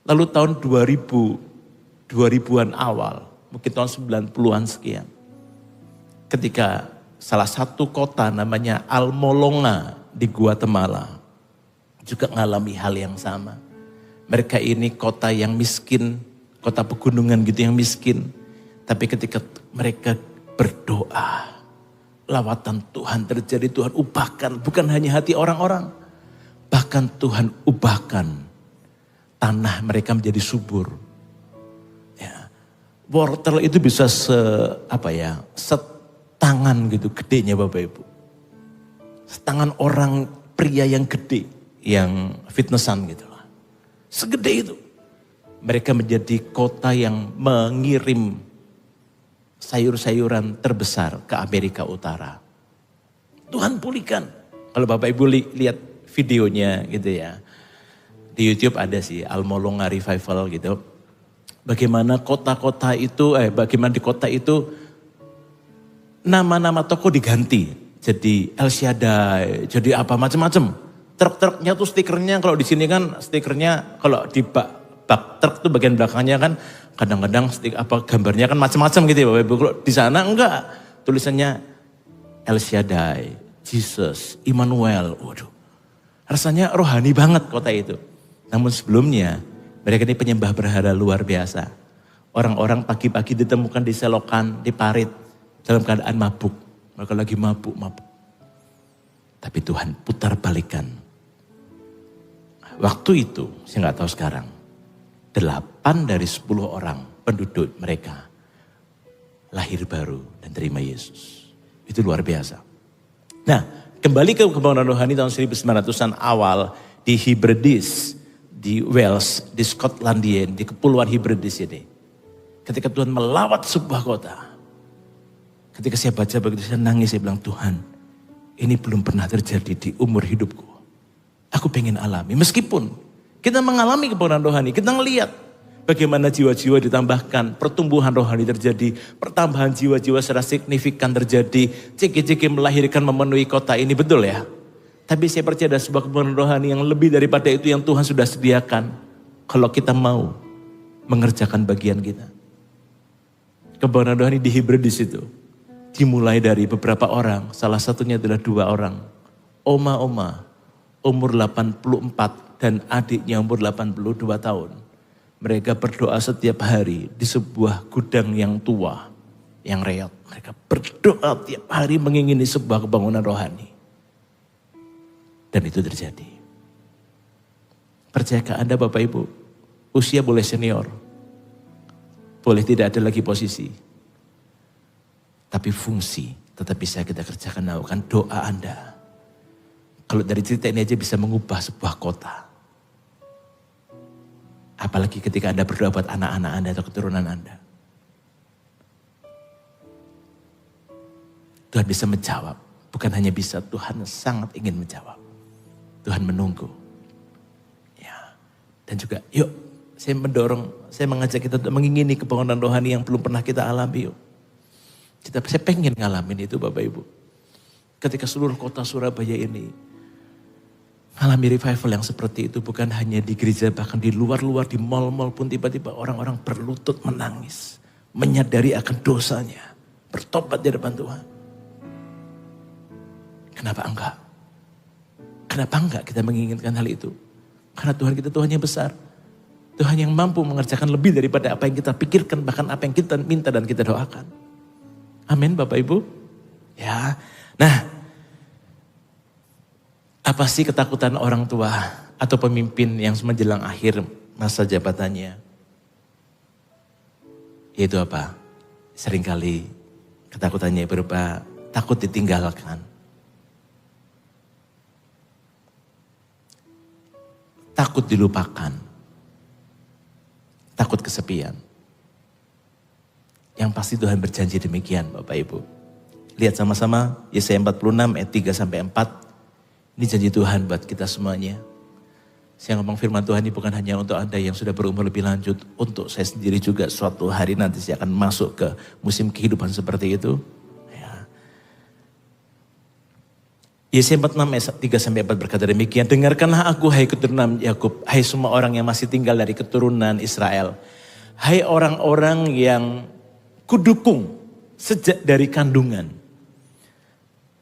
Lalu tahun 2000-an awal, mungkin tahun 90-an sekian. Ketika salah satu kota namanya Almolonga di Guatemala juga mengalami hal yang sama. Mereka ini kota yang miskin, kota pegunungan gitu yang miskin. Tapi ketika mereka berdoa, lawatan Tuhan terjadi, Tuhan ubahkan bukan hanya hati orang-orang. Bahkan Tuhan ubahkan tanah mereka menjadi subur. Ya. Wortel itu bisa setangan gitu gedenya Bapak Ibu. Setangan orang pria yang gede, yang fitnessan gitu lah. Segede itu. Mereka menjadi kota yang mengirim sayur-sayuran terbesar ke Amerika Utara. Tuhan pulihkan. Kalau Bapak Ibu lihat videonya gitu ya. Di YouTube ada sih Almolonga Revival gitu. Bagaimana kota-kota itu, bagaimana di kota itu nama-nama toko diganti. Jadi El Shaddai, jadi apa macam-macam. Truk-truknya tuh stikernya, kalau di sini kan stikernya kalau di bak truk tuh bagian belakangnya kan kadang-kadang gambarnya kan macam-macam gitu ya Bapak Ibu. Kalau di sana enggak, tulisannya El Shaddai, Jesus, Immanuel. Waduh, rasanya rohani banget kota itu. Namun sebelumnya mereka ini penyembah berhala luar biasa. Orang-orang pagi-pagi ditemukan di selokan, di parit dalam keadaan mabuk. Mereka lagi mabuk. Tapi Tuhan putar balikan. Waktu itu, saya nggak tahu sekarang, 8 dari 10 orang penduduk mereka lahir baru dan terima Yesus. Itu luar biasa. Nah, kembali ke kebangunan rohani tahun 1900-an awal di Hebrides, di Wales, di Skotlandia, di Kepulauan Hebrides ini. Ketika Tuhan melawat sebuah kota. Ketika saya baca begitu, saya nangis, saya bilang, Tuhan, ini belum pernah terjadi di umur hidupku. Aku pengen alami, meskipun kita mengalami kebangunan rohani, kita ngelihat bagaimana jiwa-jiwa ditambahkan, pertumbuhan rohani terjadi, pertambahan jiwa-jiwa secara signifikan terjadi, ciki-ciki melahirkan memenuhi kota ini, betul ya? Tapi saya percaya ada sebuah kebangunan rohani yang lebih daripada itu yang Tuhan sudah sediakan. Kalau kita mau mengerjakan bagian kita. Kebangunan rohani di Hebrides itu dimulai dari beberapa orang, salah satunya adalah 2 orang. Oma-oma, umur 84 dan adiknya umur 82 tahun. Mereka berdoa setiap hari di sebuah gudang yang tua, yang reot. Mereka berdoa tiap hari mengingini sebuah kebangunan rohani. Dan itu terjadi. Percayakah Anda Bapak Ibu, usia boleh senior, boleh tidak ada lagi posisi, tapi fungsi tetap bisa kita kerjakan, lakukan doa Anda. Kalau dari cerita ini aja bisa mengubah sebuah kota. Apalagi ketika Anda berdoa buat anak-anak Anda atau keturunan Anda. Tuhan bisa menjawab. Bukan hanya bisa, Tuhan sangat ingin menjawab. Tuhan menunggu. Ya. Dan juga yuk, saya mendorong, saya mengajak kita untuk mengingini kebangunan rohani yang belum pernah kita alami yuk. Saya pengen ngalamin itu Bapak Ibu. Ketika seluruh kota Surabaya ini alami revival yang seperti itu, bukan hanya di gereja, bahkan di luar-luar, di mal-mal pun tiba-tiba orang-orang berlutut menangis. Menyadari akan dosanya. Bertobat di depan Tuhan. Kenapa enggak? Kenapa enggak kita menginginkan hal itu? Karena Tuhan kita Tuhan yang besar. Tuhan yang mampu mengerjakan lebih daripada apa yang kita pikirkan, bahkan apa yang kita minta dan kita doakan. Amin Bapak Ibu. Ya, nah, apa sih ketakutan orang tua atau pemimpin yang menjelang akhir masa jabatannya? Yaitu apa? Seringkali ketakutannya berupa takut ditinggalkan. Takut dilupakan. takut kesepian. Yang pasti Tuhan berjanji demikian Bapak Ibu. Lihat sama-sama Yesaya 46 ayat 3 sampai 4. Ini janji Tuhan buat kita semuanya. Saya ngomong firman Tuhan ini bukan hanya untuk Anda yang sudah berumur lebih lanjut. Untuk saya sendiri juga suatu hari nanti saya akan masuk ke musim kehidupan seperti itu. Yesaya 46 ayat 3 sampai 4 berkata demikian. Dengarkanlah aku hai keturunan Yakub, hai semua orang yang masih tinggal dari keturunan Israel. Hai orang-orang yang kudukung sejak dari kandungan.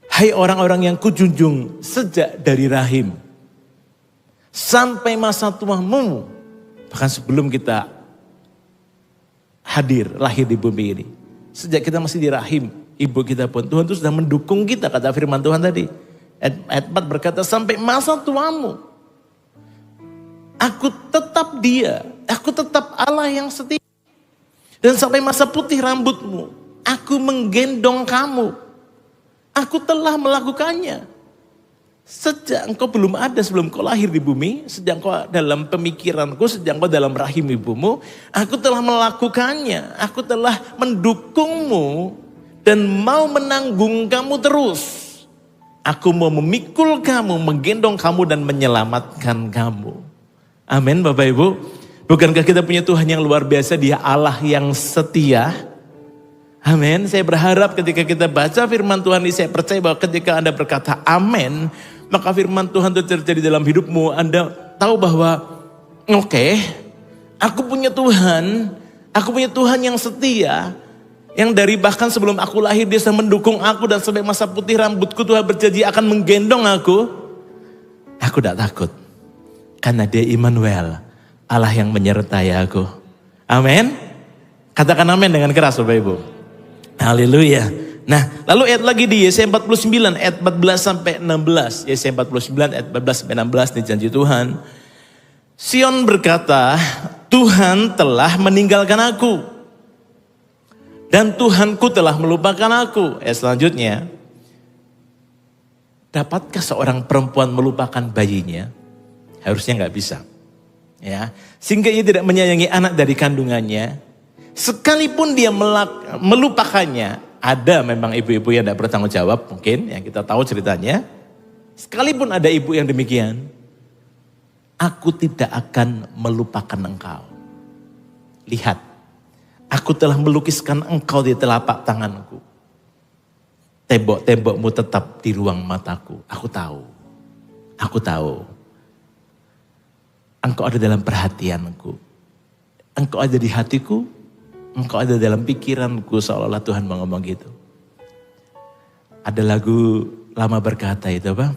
Hai orang-orang yang kujunjung sejak dari rahim. Sampai masa tuamu, bahkan sebelum kita lahir di bumi ini. Sejak kita masih di rahim ibu kita pun, Tuhan itu sudah mendukung kita, kata firman Tuhan tadi. Ayat 4 berkata, sampai masa tuamu, aku tetap Dia, aku tetap Allah yang setia. Dan sampai masa putih rambutmu, aku menggendong kamu. Aku telah melakukannya. Sejak engkau belum ada, sebelum kau lahir di bumi, sejak engkau dalam pemikiranku, sejak engkau dalam rahim ibumu, aku telah melakukannya. Aku telah mendukungmu dan mau menanggung kamu terus. Aku mau memikul kamu, menggendong kamu dan menyelamatkan kamu. Amin Bapak Ibu. Bukankah kita punya Tuhan yang luar biasa, Dia Allah yang setia? Amin. Saya berharap ketika kita baca firman Tuhan ini, saya percaya bahwa ketika Anda berkata amin, maka firman Tuhan itu terjadi dalam hidupmu. Anda tahu bahwa oke, aku punya Tuhan yang setia, yang dari bahkan sebelum aku lahir Dia sudah mendukung aku, dan sampai masa putih rambutku Tuhan berjanji akan menggendong aku. Aku tidak takut, karena Dia Immanuel, Allah yang menyertai aku. Amin. Katakan amin dengan keras Bapak Ibu. Haleluya. Nah, lalu ayat lagi di Yesaya 49 ayat 14 sampai 16. Yesaya 49 ayat 14 sampai 16 ini janji Tuhan. Sion berkata, Tuhan telah meninggalkan aku. Dan Tuhanku telah melupakan aku. Ayat selanjutnya. Dapatkah seorang perempuan melupakan bayinya? Harusnya enggak bisa. Ya, sehingga ia tidak menyayangi anak dari kandungannya. Sekalipun dia melupakannya, ada memang ibu-ibu yang tidak bertanggung jawab mungkin, yang kita tahu ceritanya. Sekalipun ada ibu yang demikian, aku tidak akan melupakan engkau. Lihat, aku telah melukiskan engkau di telapak tanganku. Tembok-tembokmu tetap di ruang mataku. Aku tahu. Engkau ada dalam perhatianku. Engkau ada di hatiku. Engkau ada dalam pikiranku, seolah-olah Tuhan mau ngomong gitu. Ada lagu lama berkata itu apa?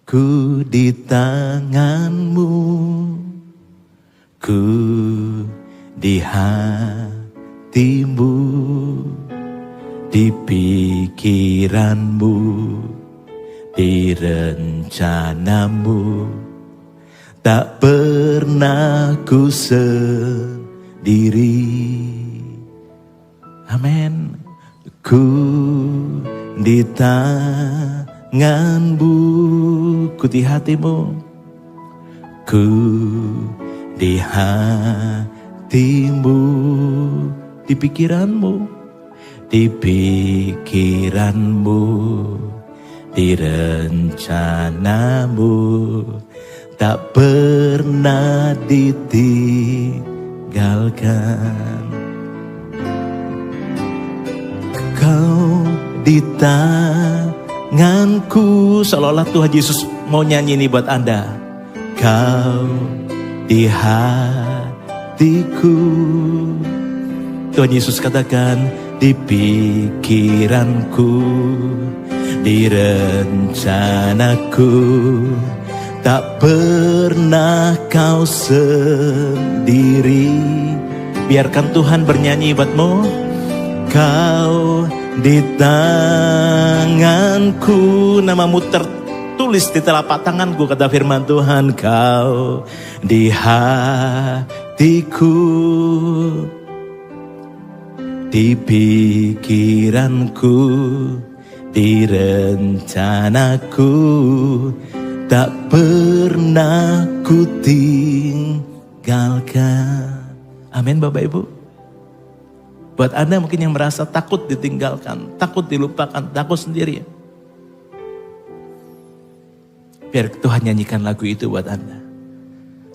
Ku di tanganmu, ku di hatimu, di pikiranmu, di rencanamu. Tak pernah ku sendiri. Amin. Ku di tanganmu, ku di hatimu, ku di hatimu, di pikiranmu, di rencanamu. Tak pernah ditinggalkan. Kau di tanganku, seolah-olah Tuhan Yesus mau nyanyi ini buat Anda. Kau di hatiku. Tuhan Yesus katakan, di pikiranku, di rencanaku. Tak pernah kau sendiri. Biarkan Tuhan bernyanyi buatmu. Kau di tanganku, namamu tertulis di telapak tanganku, kata firman Tuhan. Kau di hatiku, di pikiranku, di rencanaku. Tak pernah ku tinggalkan. Amin Bapak Ibu. Buat Anda mungkin yang merasa takut ditinggalkan, takut dilupakan, takut sendirian. Biar Tuhan nyanyikan lagu itu buat Anda.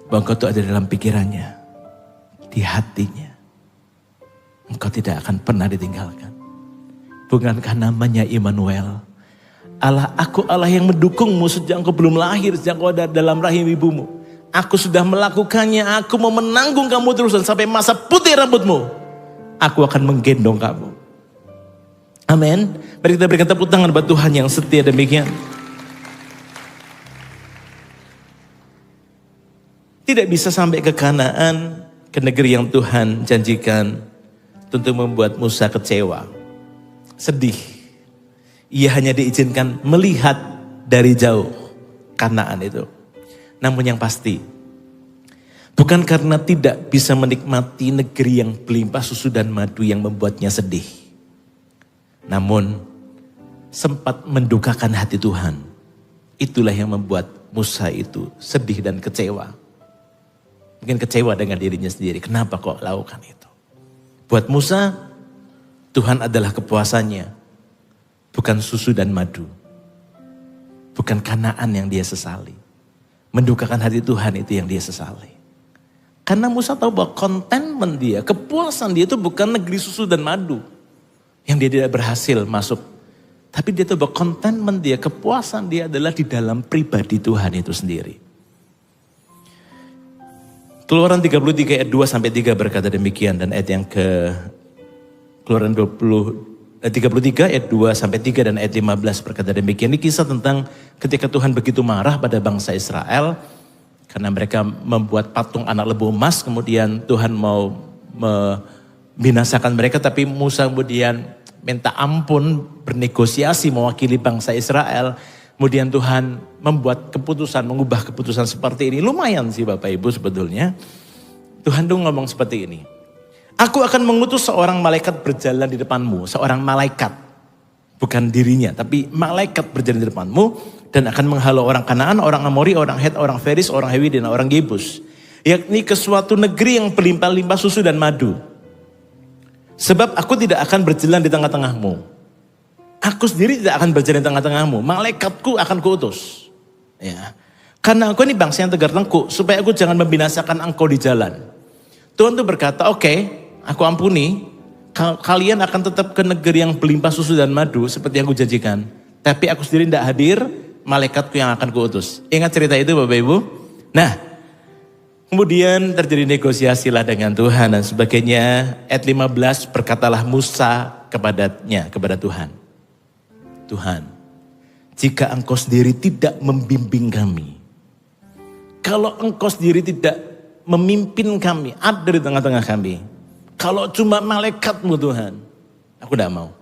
Bahwa engkau itu ada dalam pikirannya, di hatinya. Engkau tidak akan pernah ditinggalkan. Bukankah namanya Immanuel? Allah, aku Allah yang mendukungmu sejak engkau belum lahir, sejak engkau ada dalam rahim ibumu. Aku sudah melakukannya, aku mau menanggung kamu terus dan sampai masa putih rambutmu. Aku akan menggendong kamu. Amin. Mari kita berikan tepuk tangan buat Tuhan yang setia demikian. Tidak bisa sampai ke Kanaan, ke negeri yang Tuhan janjikan, tentu membuat Musa kecewa, sedih. Ia hanya diizinkan melihat dari jauh Kanaan itu. Namun yang pasti, bukan karena tidak bisa menikmati negeri yang berlimpah susu dan madu yang membuatnya sedih. Namun sempat mendukakan hati Tuhan. Itulah yang membuat Musa itu sedih dan kecewa. Mungkin kecewa dengan dirinya sendiri. Kenapa kok lakukan itu? Buat Musa, Tuhan adalah kepuasannya. Bukan susu dan madu. Bukan Kanaan yang dia sesali. Mendukakan hati Tuhan itu yang dia sesali. Karena Musa tahu bahwa contentment dia, kepuasan dia itu bukan negeri susu dan madu. Yang dia tidak berhasil masuk. Tapi dia tahu bahwa contentment dia, kepuasan dia adalah di dalam pribadi Tuhan itu sendiri. Keluaran 33 ayat 2 sampai 3 berkata demikian, dan ayat yang ke Keluaran 33 ayat 2 sampai 3 dan ayat 15 berkata demikian. Ini kisah tentang ketika Tuhan begitu marah pada bangsa Israel karena mereka membuat patung anak lembu emas, kemudian Tuhan mau membinasakan mereka, tapi Musa kemudian minta ampun, bernegosiasi mewakili bangsa Israel. Kemudian Tuhan membuat keputusan, mengubah keputusan seperti ini. Lumayan sih Bapak Ibu sebetulnya. Tuhan tuh ngomong seperti ini. Aku akan mengutus seorang malaikat berjalan di depanmu. Seorang malaikat. Bukan dirinya, tapi malaikat berjalan di depanmu. Dan akan menghalau orang Kanaan, orang Amori, orang Het, orang Feris, orang Hewi, dan orang Yebus. Yakni ke suatu negeri yang berlimpah-limpah susu dan madu. Sebab aku tidak akan berjalan di tengah-tengahmu. Aku sendiri tidak akan berjalan di tengah-tengahmu. Malaikatku akan kuutus. Ya. Karena aku ini bangsa yang tegar tengkuk. Supaya aku jangan membinasakan engkau di jalan. Tuhan tuh berkata, oke, aku ampuni. Kalian akan tetap ke negeri yang berlimpah susu dan madu. Seperti yang aku janjikan. Tapi aku sendiri tidak hadir. Malaikatku yang akan kuutus. Ingat cerita itu Bapak Ibu? Nah, kemudian terjadi negosiasilah dengan Tuhan dan sebagainya. Ayat 15 berkatalah Musa kepada Tuhan. Tuhan, jika engkau sendiri tidak membimbing kami, kalau engkau sendiri tidak memimpin kami, ada di tengah-tengah kami, kalau cuma malaikatmu Tuhan, aku tidak mau.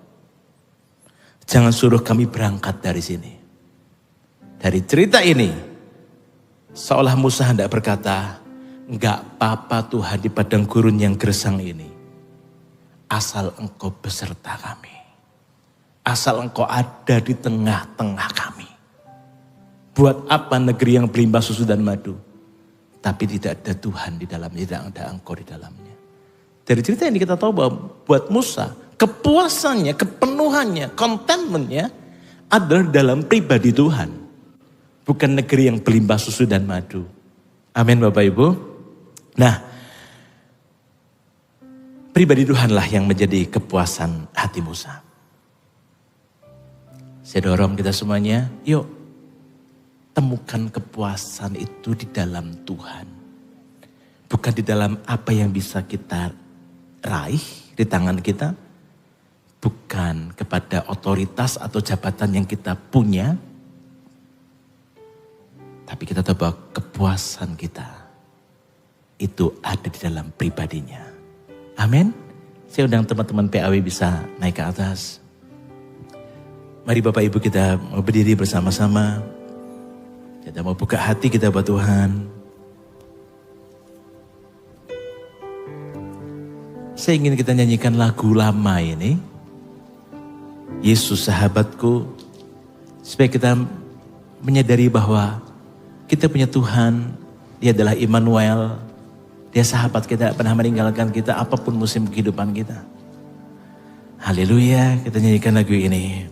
Jangan suruh kami berangkat dari sini. Dari cerita ini, seolah Musa hendak berkata, enggak apa-apa Tuhan di padang gurun yang gersang ini, asal engkau beserta kami. Asal engkau ada di tengah-tengah kami. Buat apa negeri yang berlimpah susu dan madu, tapi tidak ada Tuhan di dalamnya, tidak ada engkau di dalamnya. Dari cerita ini kita tahu bahwa buat Musa, kepuasannya, kepenuhannya, contentmentnya adalah dalam pribadi Tuhan. Bukan negeri yang berlimpah susu dan madu. Amin Bapak Ibu. Nah, pribadi Tuhanlah yang menjadi kepuasan hati Musa. Saya dorong kita semuanya, yuk temukan kepuasan itu di dalam Tuhan. Bukan di dalam apa yang bisa kita raih di tangan kita. Bukan kepada otoritas atau jabatan yang kita punya. Tapi kita tahu bahwa kepuasan kita itu ada di dalam pribadinya. Amin. Saya undang teman-teman PAW bisa naik ke atas. Mari Bapak Ibu kita mau berdiri bersama-sama. Kita mau buka hati kita buat Tuhan. Saya ingin kita nyanyikan lagu lama ini. Yesus sahabatku. Supaya kita menyadari bahwa kita punya Tuhan. Dia adalah Immanuel. Dia sahabat kita, pernah meninggalkan kita apapun musim kehidupan kita. Haleluya, kita nyanyikan lagu ini.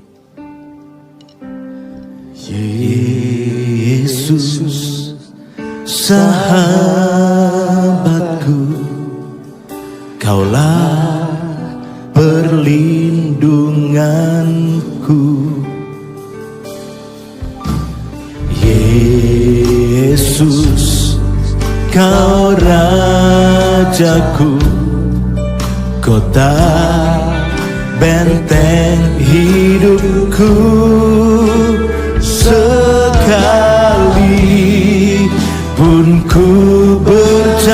Yesus, sahabatku, Kaulah perlindunganku. Yesus, Kau Rajaku, kota benteng hidupku. Sekali pun ku berjalan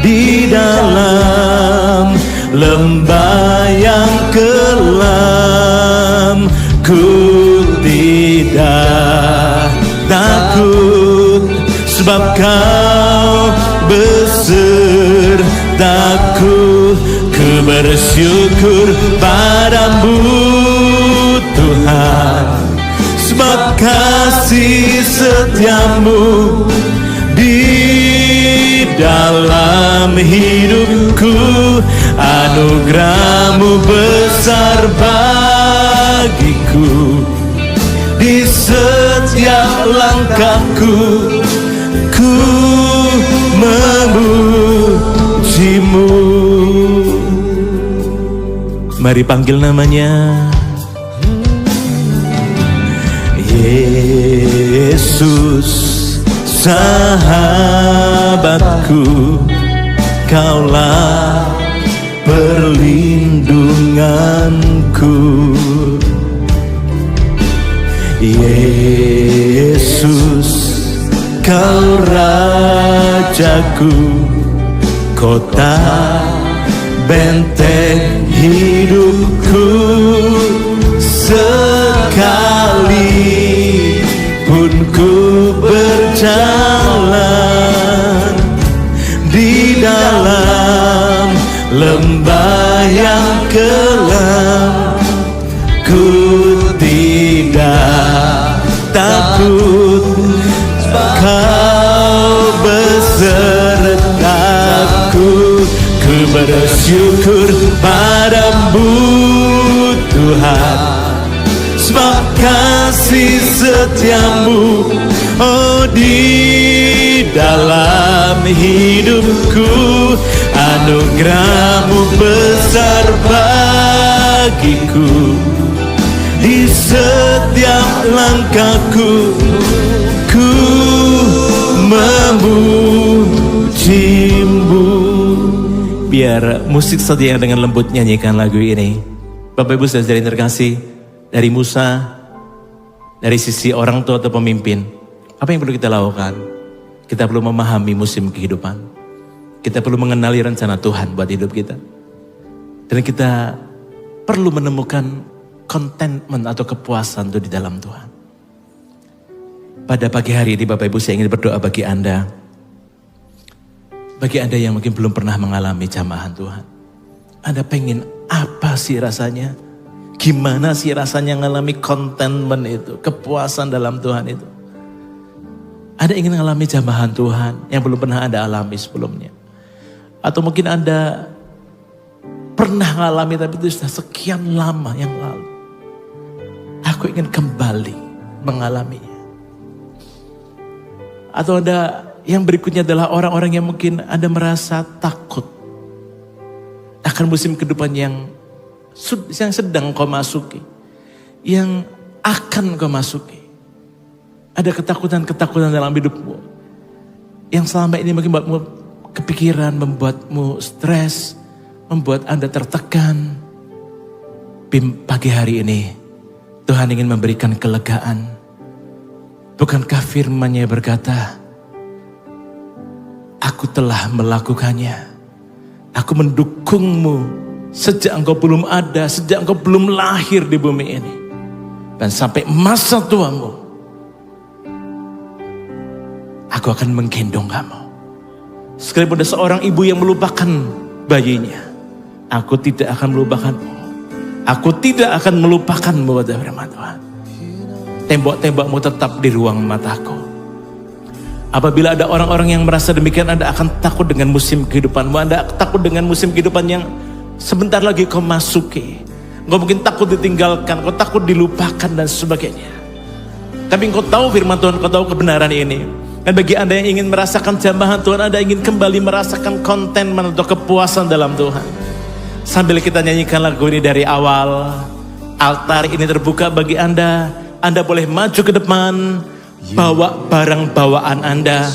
di dalam lembah yang kelam, ku tidak takut, sebab Kau besertaku. Ku bersyukur padamu Tuhan, sebab kasih setiamu di dalam hidupku. Anugerahmu besar bagiku, di setiap langkahku ku memujimu. Mari panggil namanya. Yesus, sahabatku, Kaulah perlindunganku. Yesus, Kau Rajaku, kota benteng hidupku. Sekali pun ku berjalan di dalam lembah yang kelam, ku tidak takut, Kau besertaku. Ku bersyukur padamu Tuhan, sebab kasih setiamu, oh di dalam hidupku. Anugerahmu besar bagiku, di setiap langkahku ku memujimu. Biar musik saja yang dengan lembut nyanyikan lagu ini. Bapak Ibu saudara yang terkasih, dari Musa, dari sisi orang tua atau pemimpin, apa yang perlu kita lakukan? Kita perlu memahami musim kehidupan. Kita perlu mengenali rencana Tuhan buat hidup kita. Dan kita perlu menemukan contentment atau kepuasan itu di dalam Tuhan. Pada pagi hari ini Bapak Ibu, saya ingin berdoa bagi Anda. Bagi Anda yang mungkin belum pernah mengalami jamahan Tuhan. Anda pengen apa sih rasanya? Gimana sih rasanya mengalami contentment itu, kepuasan dalam Tuhan itu? Ada ingin mengalami jamahan Tuhan yang belum pernah Anda alami sebelumnya. Atau mungkin Anda pernah mengalami tapi itu sudah sekian lama yang lalu. Aku ingin kembali mengalaminya. Atau ada yang berikutnya adalah orang-orang yang mungkin Anda merasa takut akan musim kehidupan yang sedang kau masuki, yang akan kau masuki. Ada ketakutan-ketakutan dalam hidupmu yang selama ini mungkin membuatmu kepikiran, membuatmu stres, membuat Anda tertekan. Pagi hari ini Tuhan ingin memberikan kelegaan. Bukankah firman-Nya berkata, aku telah melakukannya. Aku mendukungmu sejak engkau belum ada, sejak engkau belum lahir di bumi ini. Dan sampai masa tuamu, aku akan menggendong kamu. Sekalipun ada seorang ibu yang melupakan bayinya, aku tidak akan melupakanmu. Aku tidak akan melupakanmu, kata firman Tuhan. Tembok-tembokmu tetap di ruang mataku. Apabila ada orang-orang yang merasa demikian, Anda akan takut dengan musim kehidupanmu. Anda takut dengan musim kehidupan yang sebentar lagi kau masuki. Kau mungkin takut ditinggalkan, kau takut dilupakan dan sebagainya. Tapi engkau tahu firman Tuhan, kau tahu kebenaran ini. Dan bagi Anda yang ingin merasakan jambahan Tuhan, Anda ingin kembali merasakan contentment atau kepuasan dalam Tuhan. Sambil kita nyanyikan lagu ini dari awal, altar ini terbuka bagi Anda. Anda boleh maju ke depan, bawa barang bawaan Anda,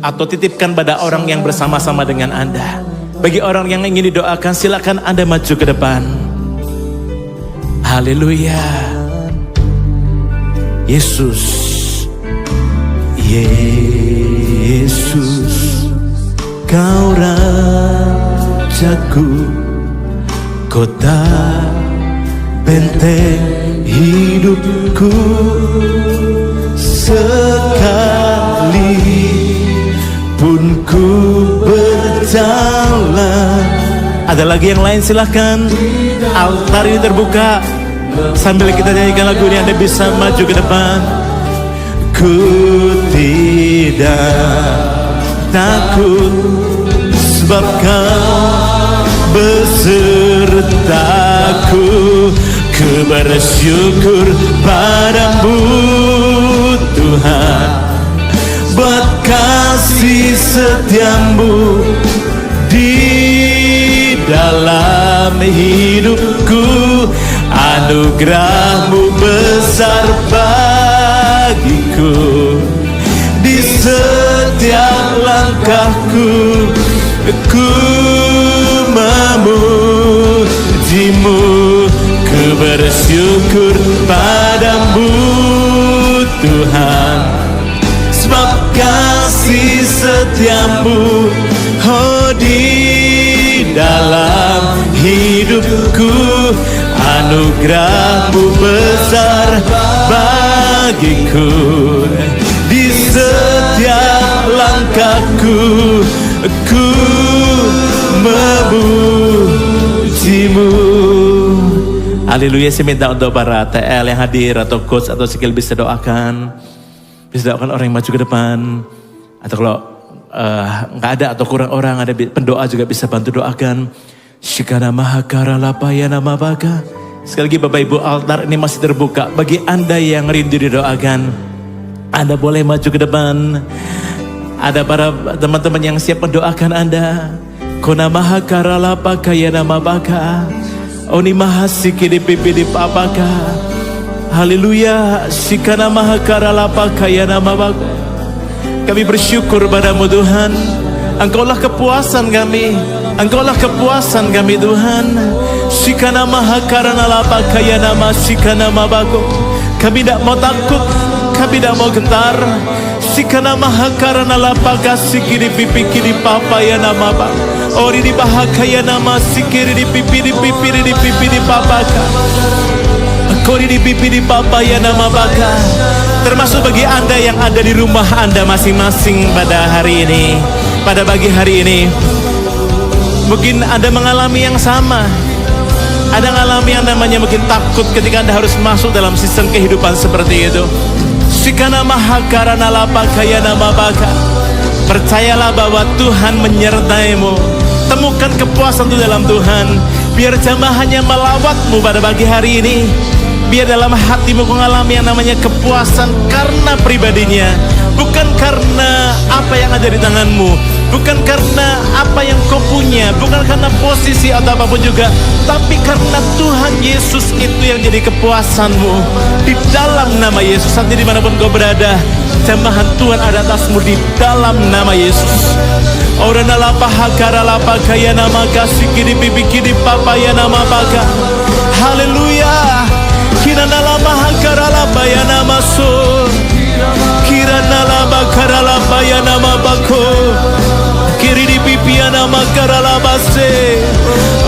atau titipkan pada orang yang bersama-sama dengan Anda. Bagi orang yang ingin didoakan, silakan Anda maju ke depan. Haleluya. Yesus, Yesus, Kau Rajaku, kota benteng hidupku. Sekali pun ku berjalan. Ada lagi yang lain, silahkan. Altar ini terbuka. Sambil kita nyanyikan lagu ini, Anda bisa maju ke depan. Ku tidak takut, sebab Kau besertaku. Ku bersyukur padamu Tuhan, buat kasih setiamu di dalam hidupku. Anugerahmu besar bagiku, di setiap langkahku ku memujimu. Ku bersyukur padamu Tuhan, sebab kasih setiamu, oh, di dalam hidupku. Anugerahmu besar bagiku, di setiap langkahku ku memujimu. Haleluya. Saya minta untuk para TL yang hadir atau coach atau skill bisa doakan. Bisa doakan orang yang maju ke depan. Atau kalau nggak ada atau kurang orang, ada pendoa juga bisa bantu doakan. Shikana mahakara lapayana mabaka. Sekali lagi Bapak Ibu, altar ini masih terbuka. Bagi Anda yang rindu didoakan, Anda boleh maju ke depan. Ada para teman-teman yang siap mendoakan Anda. Kona mahakara lapakayana mabaka. Oni mahasiki di pipi di papaka. Haleluya. Shikana mahakara lapakayana mabaka. Kami bersyukur padamu Tuhan. Engkaulah kepuasan kami. Engkaulah kepuasan kami Tuhan. Shikana mahakarana lapakayana masikana mabako. Kami tidak mau takut, kami tidak mau gentar. Shikana mahakarana lapaka sikiri pipi kiri papayana mabak. Ori di bahakayana masikiri di pipi di pipi di papaka. Kori di pipi di papayana mabaka. Termasuk bagi Anda yang ada di rumah Anda masing-masing pada hari ini, pada pagi hari ini. Mungkin Anda mengalami yang sama. Ada mengalami yang namanya mungkin takut ketika Anda harus masuk dalam sistem kehidupan seperti itu. Shikana mahakarana lapakayana mabaka. Percayalah bahwa Tuhan menyertaimu. Temukan kepuasan itu dalam Tuhan. Biar jamahannya melawatmu pada pagi hari ini. Biar dalam hatimu mengalami yang namanya kepuasan karena pribadinya. Bukan karena apa yang ada di tanganmu. Bukan karena apa yang kau punya. Bukan karena posisi atau apapun juga. Tapi karena Tuhan Yesus itu yang jadi kepuasanmu. Di dalam nama Yesus, nanti dimanapun kau berada, jamahan Tuhan ada atasmu di dalam nama Yesus. Orana lapahakara lapakaya nama kasih kiri pipi kiri papaya nama baka. Haleluya. Kirana lapahakara lapaya nama so. Kirana lapahakara lapaya nama bako. Kiri di pipi nama karala base.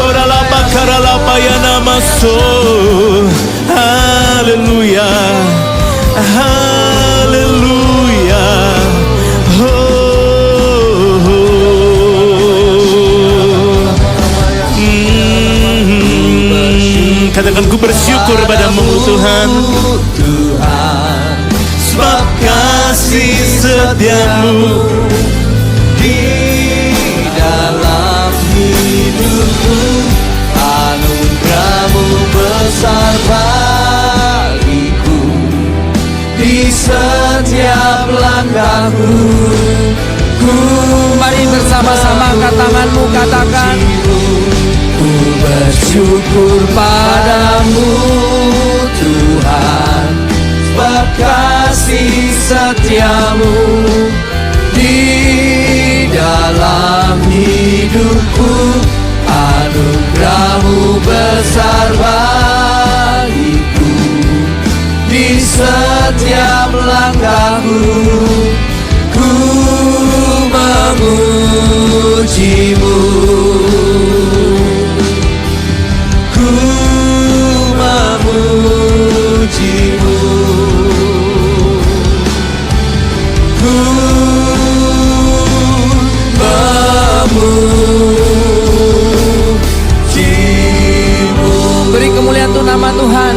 Ora lapahakara lapaya nama so. Haleluya. Haleluya. Katakan ku bersyukur padamu Tuhan. Sebab kasih setiamu di dalam hidupku. Anugerahmu besar bagiku, di setiap langkahku. Mari bersama-sama angkat tanganmu, katakan, ku bersyukur padamu Tuhan, sebab kasih setiamu di dalam hidupku. Anugerahmu besar bagiku, di setiap langkahku. Ku memujimu, ku memujimu, ku memujimu. Beri kemuliaan untuk nama Tuhan.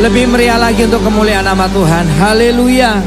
Lebih meriah lagi untuk kemuliaan nama Tuhan. Haleluya.